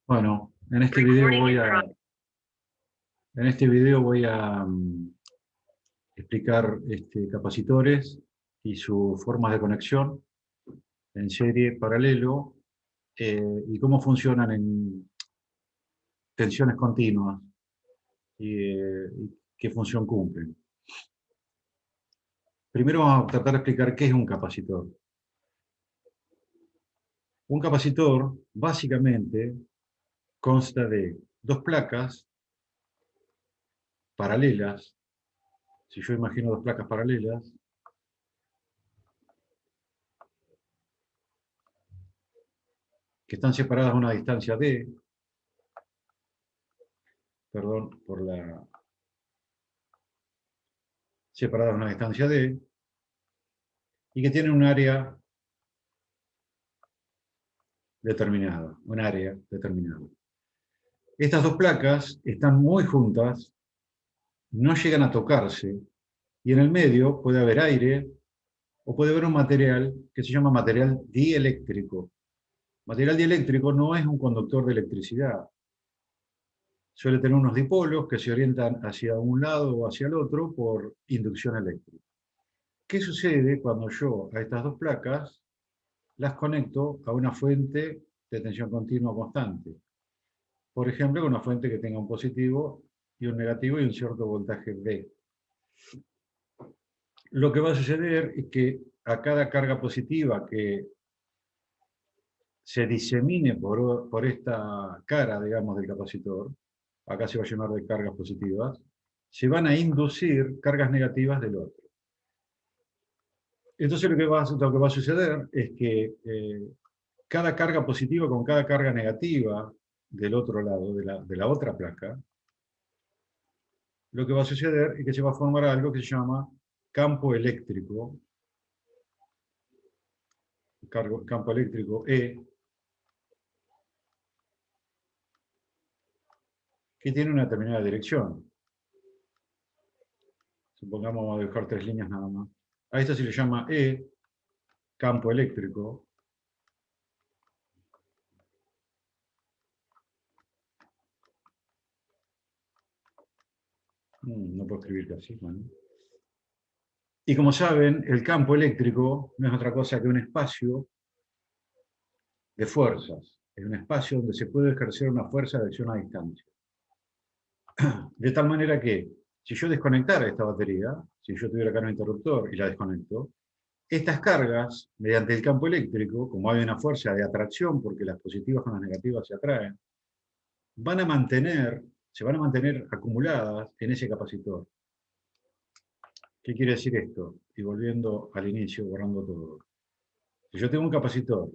Bueno, en este video voy a explicar capacitores y sus formas de conexión en serie, paralelo, y cómo funcionan en tensiones continuas y qué función cumplen. Primero vamos a tratar de explicar qué es un capacitor. Un capacitor básicamente consta de dos placas paralelas. Si yo imagino dos placas paralelas, que están separadas a una distancia d, perdón por la separadas a una distancia d, y que tienen un área determinada, Estas dos placas están muy juntas, no llegan a tocarse, y en el medio puede haber aire o puede haber un material que se llama material dieléctrico. Material dieléctrico no es un conductor de electricidad. Suele tener unos dipolos que se orientan hacia un lado o hacia el otro por inducción eléctrica. ¿Qué sucede cuando yo a estas dos placas las conecto a una fuente de tensión continua constante? Por ejemplo, con una fuente que tenga un positivo y un negativo y un cierto voltaje V. Lo que va a suceder es que a cada carga positiva que se disemine por esta cara, digamos, del capacitor, acá se va a llenar de cargas positivas, se van a inducir cargas negativas del otro. Entonces lo que va a suceder es que cada carga positiva con cada carga negativa del otro lado, de la otra placa, lo que va a suceder es que se va a formar algo que se llama campo eléctrico, campo eléctrico E, que tiene una determinada dirección. Supongamos vamos a dejar tres líneas nada más. A esto se le llama E, campo eléctrico. No puedo escribir casi, bueno. Y como saben, el campo eléctrico no es otra cosa que un espacio de fuerzas. Es un espacio donde se puede ejercer una fuerza de acción a distancia. De tal manera que, si yo desconectara esta batería, si yo tuviera acá un interruptor y la desconecto, estas cargas, mediante el campo eléctrico, como hay una fuerza de atracción, porque las positivas con las negativas se atraen, se van a mantener acumuladas en ese capacitor. ¿Qué quiere decir esto? Y volviendo al inicio, borrando todo. Si yo tengo un capacitor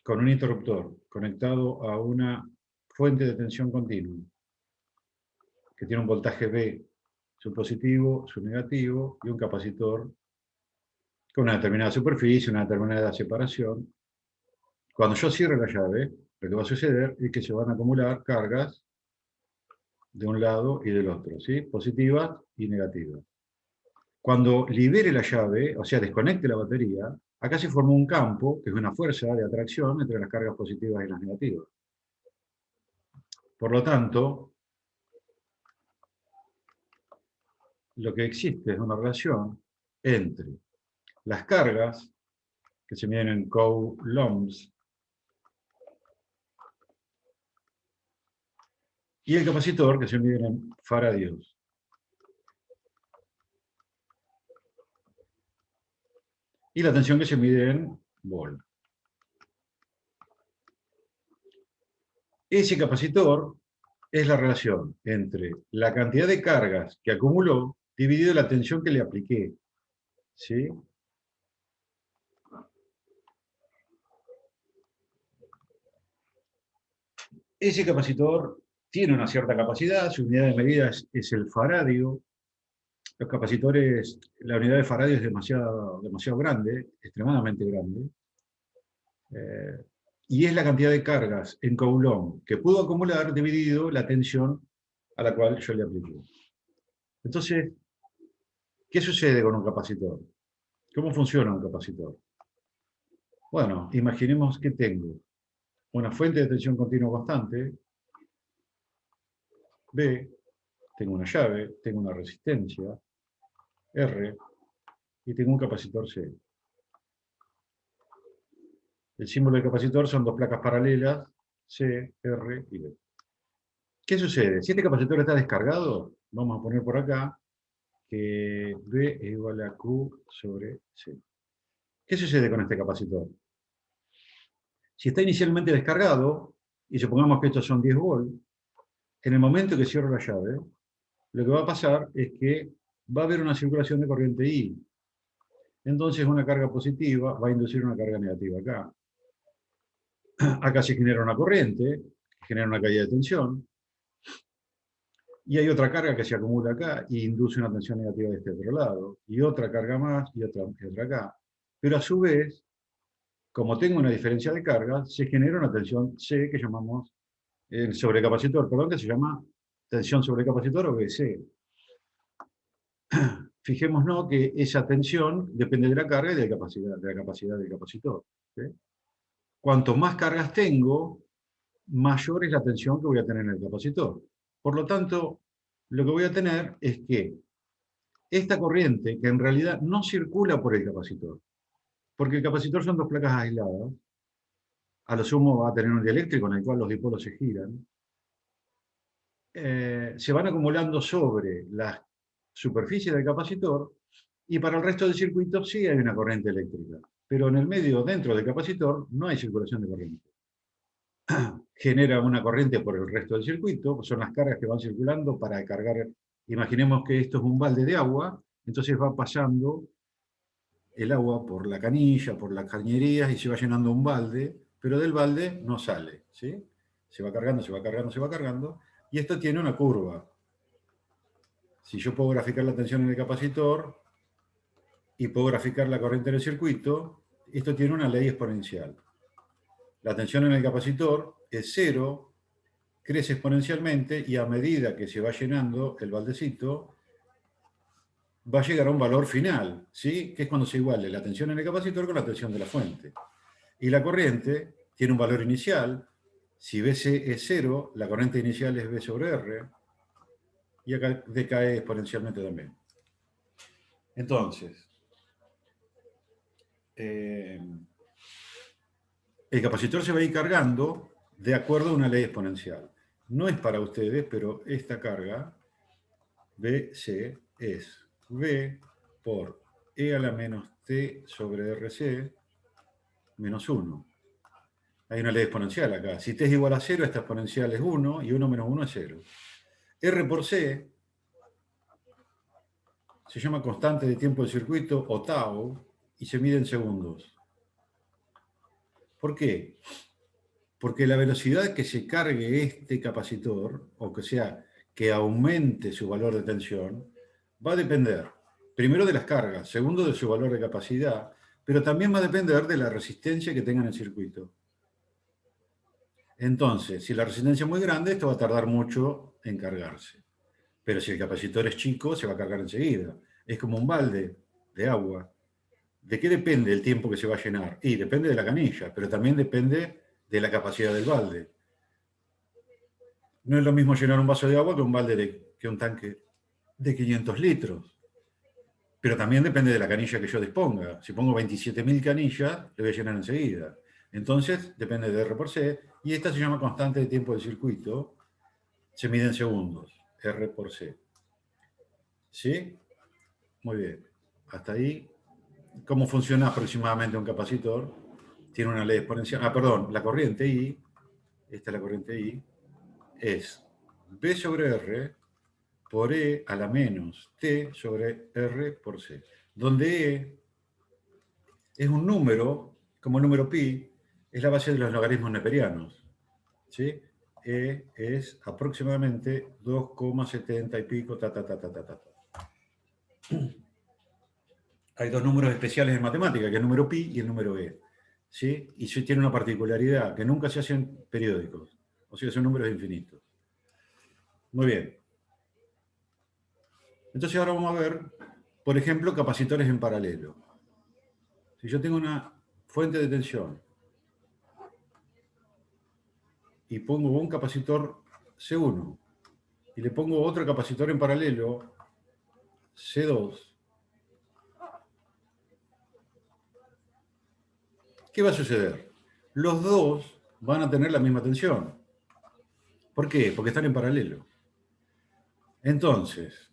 con un interruptor conectado a una fuente de tensión continua, que tiene un voltaje V, su positivo, su negativo, y un capacitor con una determinada superficie, una determinada separación, cuando yo cierre la llave, lo que va a suceder es que se van a acumular cargas de un lado y del otro, ¿sí? Positivas y negativas. Cuando libere la llave, o sea, desconecte la batería, acá se formó un campo, que es una fuerza de atracción entre las cargas positivas y las negativas. Por lo tanto, lo que existe es una relación entre las cargas, que se miden en coulombs, y el capacitor, que se mide en faradios. Y la tensión, que se mide en volt. Ese capacitor es la relación entre la cantidad de cargas que acumuló dividido la tensión que le apliqué. ¿Sí? Ese capacitor tiene una cierta capacidad, su unidad de medida es el faradio. Los capacitores, la unidad de faradio es demasiado grande, extremadamente grande, y es la cantidad de cargas en coulomb que pudo acumular dividido la tensión a la cual yo le apliqué. Entonces, ¿qué sucede con un capacitor? ¿Cómo funciona un capacitor? Bueno, imaginemos que tengo una fuente de tensión continua constante, B, tengo una llave, tengo una resistencia, R, y tengo un capacitor C. El símbolo del capacitor son dos placas paralelas, C, R y B. ¿Qué sucede? Si este capacitor está descargado, vamos a poner por acá que B es igual a Q sobre C. ¿Qué sucede con este capacitor? Si está inicialmente descargado, y supongamos que estos son 10 volts, en el momento que cierro la llave, lo que va a pasar es que va a haber una circulación de corriente I. Entonces una carga positiva va a inducir una carga negativa acá. Acá se genera una corriente, genera una caída de tensión, y hay otra carga que se acumula acá y induce una tensión negativa de este otro lado, y otra carga más y otra acá. Pero a su vez, como tengo una diferencia de carga, se genera una tensión C que llamamos el sobrecapacitor, perdón, que se llama tensión sobrecapacitor o BC. Fijémonos que esa tensión depende de la carga y de la capacidad del capacitor. ¿Sí? Cuanto más cargas tengo, mayor es la tensión que voy a tener en el capacitor. Por lo tanto, lo que voy a tener es que esta corriente, que en realidad no circula por el capacitor, porque el capacitor son dos placas aisladas, a lo sumo va a tener un dieléctrico en el cual los dipolos se giran, se van acumulando sobre la superficie del capacitor y para el resto del circuito sí hay una corriente eléctrica, pero en el medio, dentro del capacitor, no hay circulación de corriente. Genera una corriente por el resto del circuito, son las cargas que van circulando para cargar. Imaginemos que esto es un balde de agua, entonces va pasando el agua por la canilla, por las cañerías y se va llenando un balde, pero del balde no sale, ¿sí? Se va cargando, se va cargando, se va cargando, y esto tiene una curva. Si yo puedo graficar la tensión en el capacitor y puedo graficar la corriente en el circuito, esto tiene una ley exponencial. La tensión en el capacitor es cero, crece exponencialmente y a medida que se va llenando el baldecito, va a llegar a un valor final, ¿sí? Que es cuando se iguale la tensión en el capacitor con la tensión de la fuente. Y la corriente tiene un valor inicial. Si BC es cero, la corriente inicial es B sobre R, y acá decae exponencialmente también. Entonces, el capacitor se va a ir cargando de acuerdo a una ley exponencial. No es para ustedes, pero esta carga, BC, es V por E a la menos T sobre RC menos 1. Hay una ley exponencial acá. Si T es igual a 0, esta exponencial es 1 y 1 menos 1 es 0. R por C se llama constante de tiempo del circuito o tau y se mide en segundos. ¿Por qué? Porque la velocidad que se cargue este capacitor, o que sea, que aumente su valor de tensión, va a depender, primero de las cargas, segundo de su valor de capacidad, pero también va a depender de la resistencia que tenga en el circuito. Entonces, si la resistencia es muy grande, esto va a tardar mucho en cargarse. Pero si el capacitor es chico, se va a cargar enseguida. Es como un balde de agua. ¿De qué depende el tiempo que se va a llenar? Y depende de la canilla, pero también depende de la capacidad del balde. No es lo mismo llenar un vaso de agua que un tanque de 500 litros. Pero también depende de la canilla que yo disponga. Si pongo 27.000 canillas, le voy a llenar enseguida. Entonces, depende de R por C. Y esta se llama constante de tiempo del circuito. Se mide en segundos. R por C. ¿Sí? Muy bien. Hasta ahí. ¿Cómo funciona aproximadamente un capacitor? Tiene una ley exponencial. Ah, perdón. La corriente I. Esta es la corriente I. Es B sobre R por E a la menos T sobre R por C. Donde E es un número, como el número pi, es la base de los logaritmos neperianos. ¿Sí? E es aproximadamente 2,70 y pico, Hay dos números especiales en matemática, que es el número pi y el número e. ¿Sí? Y sí tiene una particularidad, que nunca se hacen periódicos. O sea, son números infinitos. Muy bien. Entonces ahora vamos a ver, por ejemplo, capacitores en paralelo. Si yo tengo una fuente de tensión y pongo un capacitor C1 y le pongo otro capacitor en paralelo C2, ¿qué va a suceder? Los dos van a tener la misma tensión. ¿Por qué? Porque están en paralelo. Entonces,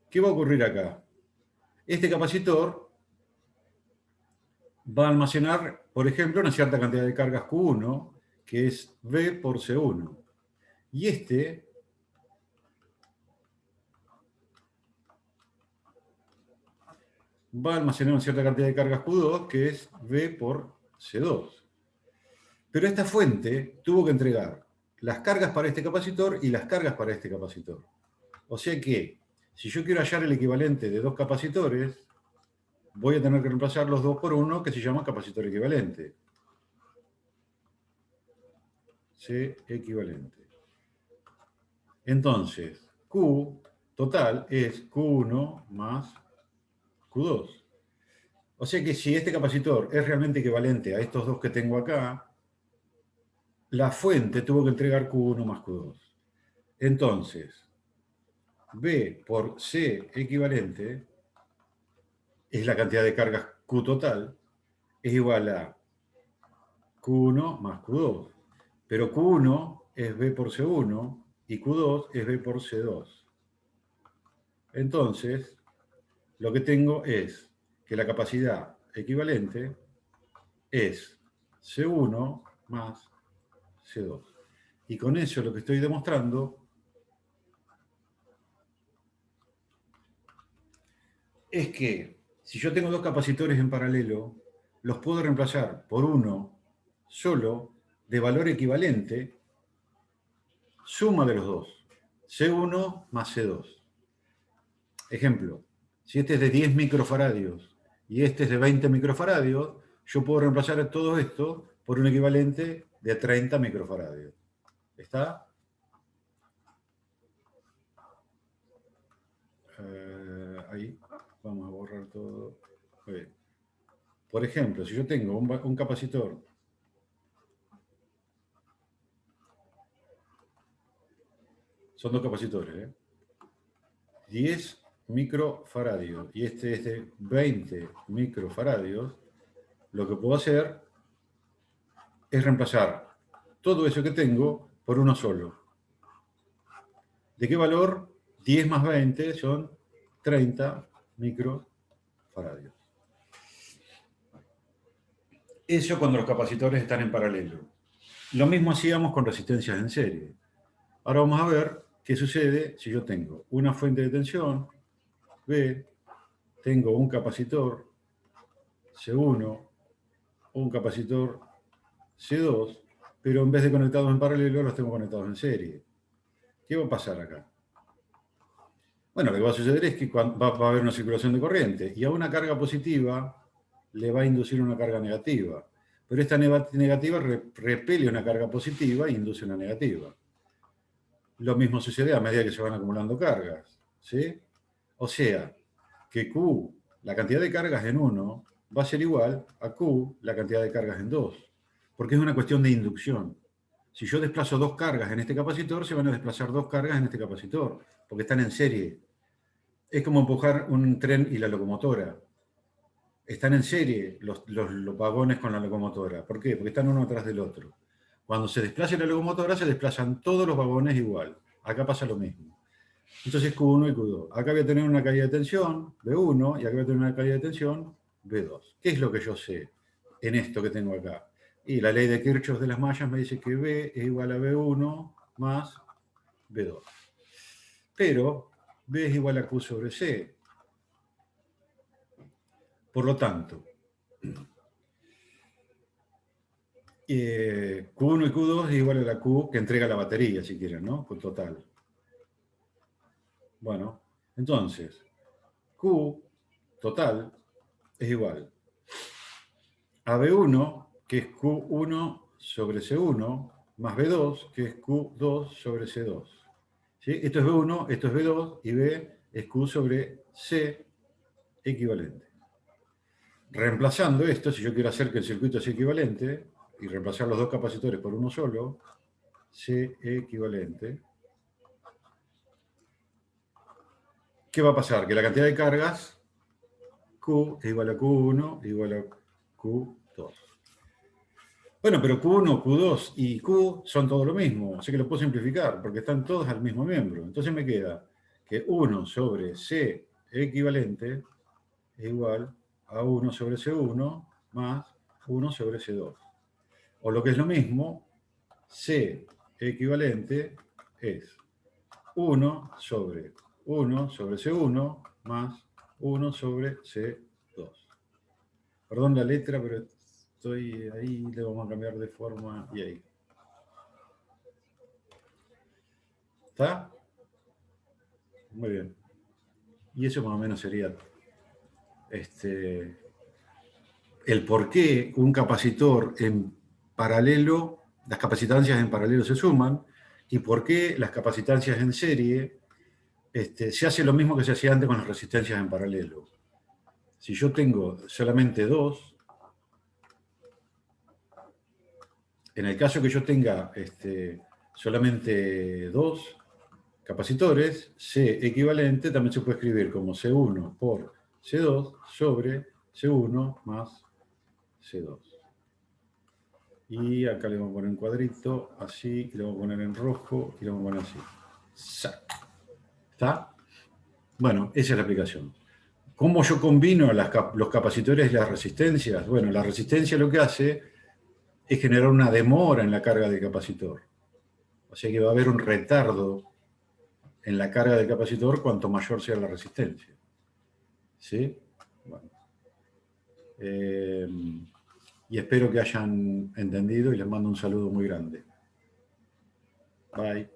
¿qué va a ocurrir acá? Este capacitor va a almacenar, por ejemplo, una cierta cantidad de cargas Q1, que es V por C1. Y este va a almacenar una cierta cantidad de cargas Q2, que es V por C2. Pero esta fuente tuvo que entregar las cargas para este capacitor y las cargas para este capacitor. O sea que, si yo quiero hallar el equivalente de dos capacitores, voy a tener que reemplazar los dos por uno, que se llama capacitor equivalente. C equivalente. Entonces, Q total es Q1 más Q2. O sea que si este capacitor es realmente equivalente a estos dos que tengo acá, la fuente tuvo que entregar Q1 más Q2. Entonces, B por C equivalente es la cantidad de cargas Q total, es igual a Q1 más Q2. Pero Q1 es B por C1 y Q2 es B por C2. Entonces, lo que tengo es que la capacidad equivalente es C1 más C2. Y con eso lo que estoy demostrando es que si yo tengo dos capacitores en paralelo, los puedo reemplazar por uno solo de valor equivalente, suma de los dos, C1 más C2. Ejemplo, si este es de 10 microfaradios y este es de 20 microfaradios, yo puedo reemplazar todo esto por un equivalente de 30 microfaradios. ¿Está? Ahí. Vamos a borrar todo. Muy bien. Por ejemplo, si yo tengo un capacitor son dos capacitores, 10 microfaradios y este es de 20 microfaradios, lo que puedo hacer es reemplazar todo eso que tengo por uno solo. ¿De qué valor? 10 más 20 son 30 microfaradios. Eso cuando los capacitores están en paralelo. Lo mismo hacíamos con resistencias en serie. Ahora vamos a ver qué sucede si yo tengo una fuente de tensión, B, tengo un capacitor C1, un capacitor C2, pero en vez de conectados en paralelo los tengo conectados en serie. ¿Qué va a pasar acá? Bueno, lo que va a suceder es que va a haber una circulación de corriente y a una carga positiva le va a inducir una carga negativa. Pero esta negativa repele una carga positiva e induce una negativa. Lo mismo sucede a medida que se van acumulando cargas, ¿sí? O sea, que Q, la cantidad de cargas en 1, va a ser igual a Q, la cantidad de cargas en 2, porque es una cuestión de inducción. Si yo desplazo dos cargas en este capacitor, se van a desplazar dos cargas en este capacitor, porque están en serie. Es como empujar un tren y la locomotora. Están en serie los vagones con la locomotora. ¿Por qué? Porque están uno atrás del otro. Cuando se desplace la locomotora, se desplazan todos los vagones igual. Acá pasa lo mismo. Entonces Q1 y Q2. Acá voy a tener una caída de tensión, B1, y acá voy a tener una caída de tensión, B2. ¿Qué es lo que yo sé en esto que tengo acá? Y la ley de Kirchhoff de las mallas me dice que B es igual a B1 más B2. Pero B es igual a Q sobre C. Por lo tanto, Q1 y Q2 es igual a la Q que entrega la batería, si quieren, ¿no? Con total. Bueno, entonces, Q total es igual a B1, que es Q1 sobre C1, más B2, que es Q2 sobre C2. ¿Sí? Esto es B1, esto es B2, y B es Q sobre C equivalente. Reemplazando esto, si yo quiero hacer que el circuito sea equivalente, y reemplazar los dos capacitores por uno solo, C equivalente, ¿qué va a pasar? Que la cantidad de cargas, Q es igual a Q1 igual a Q2. Bueno, pero Q1, Q2 y Q son todo lo mismo, así que lo puedo simplificar, porque están todos al mismo miembro. Entonces me queda que 1 sobre C equivalente es igual a 1 sobre C1 más 1 sobre C2. O lo que es lo mismo, C equivalente es 1 sobre C1 más 1 sobre C2. Perdón la letra, pero estoy ahí, le vamos a cambiar de forma y ahí. ¿Está? Muy bien. Y eso más o menos sería el por qué un capacitor en paralelo, las capacitancias en paralelo se suman, y por qué las capacitancias en serie se hace lo mismo que se hacía antes con las resistencias en paralelo. Si yo tengo solamente dos, en el caso que yo tenga solamente dos capacitores, C equivalente también se puede escribir como C1 por C2 sobre C1 más C2. Y acá le vamos a poner un cuadrito, así, y le vamos a poner en rojo, y le vamos a poner así. ¿Está? Bueno, esa es la aplicación. ¿Cómo yo combino los capacitores y las resistencias? Bueno, la resistencia lo que hace es generar una demora en la carga del capacitor. O sea que va a haber un retardo en la carga del capacitor cuanto mayor sea la resistencia. ¿Sí? Bueno. Y espero que hayan entendido y les mando un saludo muy grande. Bye.